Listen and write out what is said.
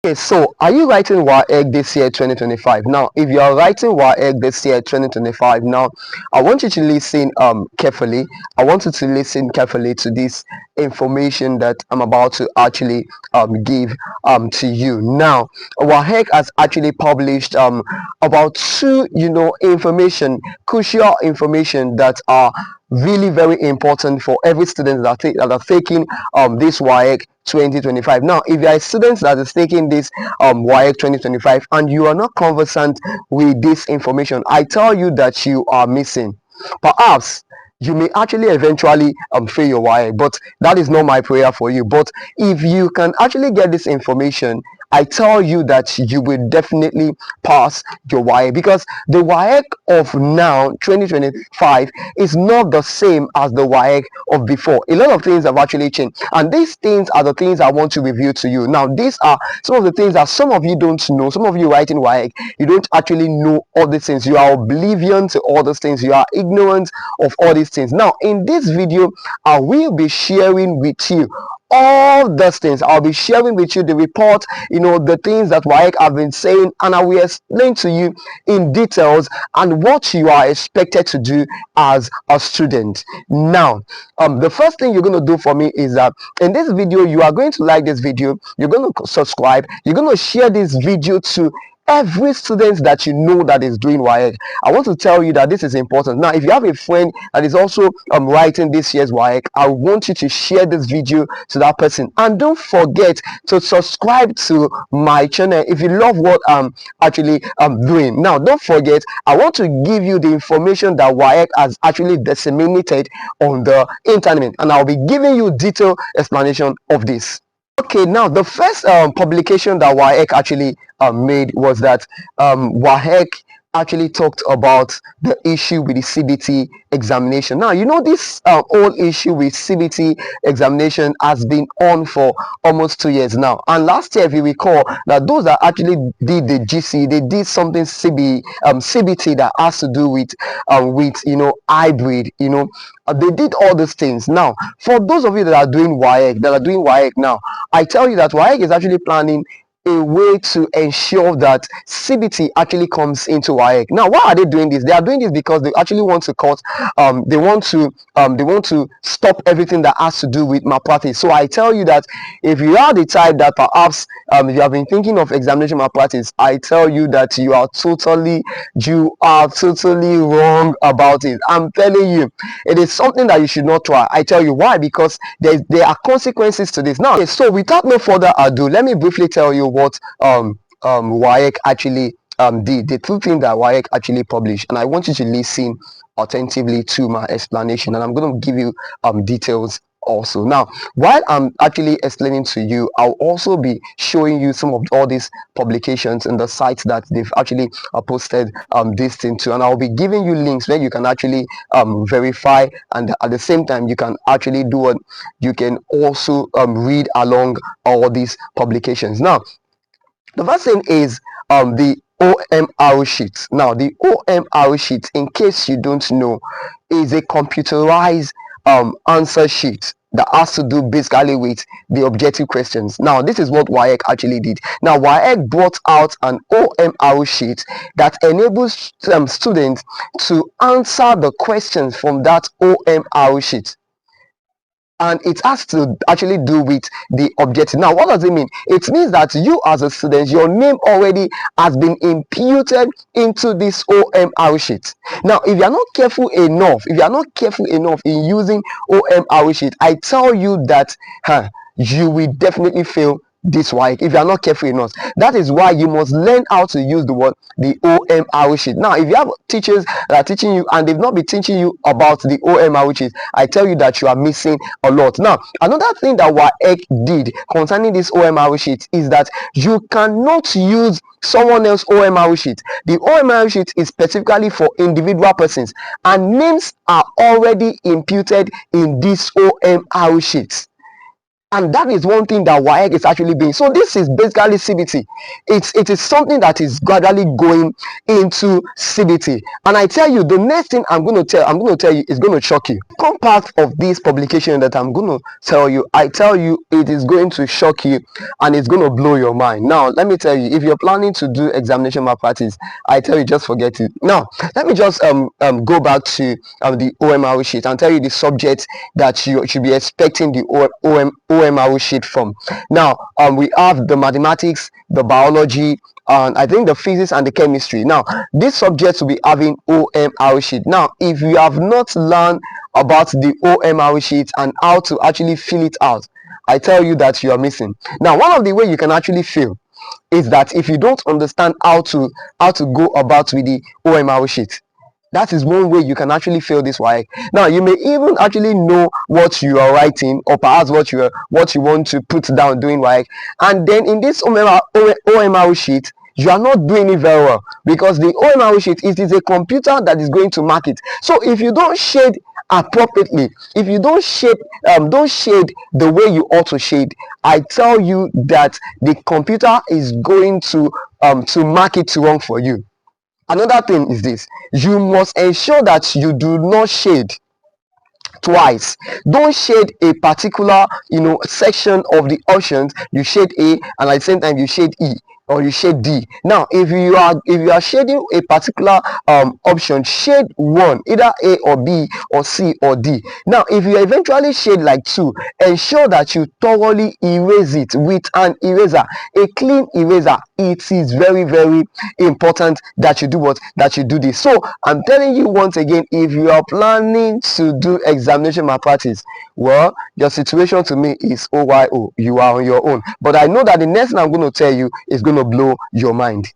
Okay, so are you writing Waec this year 2025? Now, if you are writing Waec this year 2025, now I want you to listen carefully. I want you to listen carefully to this information that I'm about to actually give to you. Now, Waec has actually published about two information, crucial information that are really very important for every student that are taking this Waec 2025. Now, if you are a student that is taking this Waec 2025 and you are not conversant with this information, I tell you that you are missing. Perhaps you may actually eventually fail your Waec, but that is not my prayer for you. But if you can actually get this information, I tell you that you will definitely pass your Waec, because the Waec of now 2025 is not the same as the Waec of before. A lot of things have actually changed, and these things are the things I want to review to you. Now, these are some of the things that some of you don't know. Some of you writing Waec, you don't actually know all these things. You are oblivion to all these things. You are ignorant of all these things. Now, in this video, I will be sharing with you all those things. I'll be sharing with you the report, the things that Waec have been saying, and I will explain to you in details and what you are expected to do as a student. Now, the first thing you're going to do for me is that in this video, you are going to like this video, you're going to subscribe, you're going to share this video to every student that you know that is doing Waec. I want to tell you that this is important. Now, if you have a friend that is also writing this year's Waec, I want you to share this video to that person, and don't forget to subscribe to my channel if you love what I'm actually doing. Now, don't forget, I want to give you the information that Waec has actually disseminated on the internet, and I'll be giving you detailed explanation of this. Okay, now the first publication that Waec actually made was that Waec actually talked about the issue with the CBT examination. Now, this whole issue with CBT examination has been on for almost 2 years now. And last year, if you recall, that those that actually did the GC, they did something CBT that has to do with hybrid. They did all these things. Now, for those of you that are doing Waec now, I tell you that Waec is actually planning a way to ensure that CBT actually comes into Waec. Now, why are they doing this? They are doing this because they actually want to cut. They want to stop everything that has to do with malpractice. So I tell you that if you are the type that perhaps you have been thinking of examination malpractice, I tell you that you are totally wrong about it. I'm telling you, it is something that you should not try. I tell you why, because there are consequences to this. Now, okay, so without no further ado, let me briefly tell you what Waec actually did, the two things that Waec actually published, and I want you to listen attentively to my explanation, and I'm going to give you details also. Now, while I'm actually explaining to you, I'll also be showing you some of all these publications and the sites that they've actually posted this thing to, and I'll be giving you links where you can actually verify, and at the same time you can actually do what you can also read along all these publications. Now, the first thing is the OMR sheet. Now, the OMR sheet, in case you don't know, is a computerized answer sheet that has to do basically with the objective questions. Now, this is what Waec actually did. Now, Waec brought out an OMR sheet that enables students to answer the questions from that OMR sheet, and it has to actually do with the objective. Now, what does it mean? It means that you as a student, your name already has been imputed into this OMR sheet. Now, if you are not careful enough, in using OMR sheet, I tell you that you will definitely fail this Waec if you are not careful enough. That is why you must learn how to use the OMR sheet. Now, if you have teachers that are teaching you and they've not been teaching you about the OMR sheet, I tell you that you are missing a lot. Now, another thing that Waec did concerning this OMR sheet is that you cannot use someone else's OMR sheet. The OMR sheet is specifically for individual persons, and names are already imputed in this OMR sheet. And that is one thing that Waec is actually doing. So this is basically CBT. It is something that is gradually going into CBT. And I tell you, the next thing I'm going to tell you is going to shock you. Come part of this publication that I'm going to tell you, I tell you, it is going to shock you and it's going to blow your mind. Now, let me tell you, if you're planning to do examination malpractice, I tell you, just forget it. Now, let me just go back to the OMR sheet and tell you the subject that you should be expecting the OMR sheet from. Now, we have the mathematics, the biology, and I think the physics and the chemistry. Now, these subjects will be having OMR sheet. Now, if you have not learned about the OMR sheet and how to actually fill it out, I tell you that you are missing. Now, one of the way you can actually fill is that if you don't understand how to go about with the OMR sheet, that is one way you can actually fail this WAEC. Now, you may even actually know what you are writing, or perhaps what you want to put down doing WAEC, and then in this OMR sheet, you are not doing it very well, because the OMR sheet, it is a computer that is going to mark it. So if you don't shade appropriately, if you don't shade the way you ought to shade, I tell you that the computer is going to mark it wrong for you. Another thing is this: you must ensure that you do not shade twice. Don't shade a particular section of the options. You shade A and at the same time you shade E, or you shade D. Now, if you are shading a particular option, shade one, either A or B or C or D. Now, if you eventually shade like two, ensure that you thoroughly erase it with an eraser, a clean eraser. It is very, very important that you do what that you do this. So I'm telling you once again, if you are planning to do examination malpractice, well, your situation to me is OYO. You are on your own. But I know that the next thing I'm going to tell you is going to blow your mind.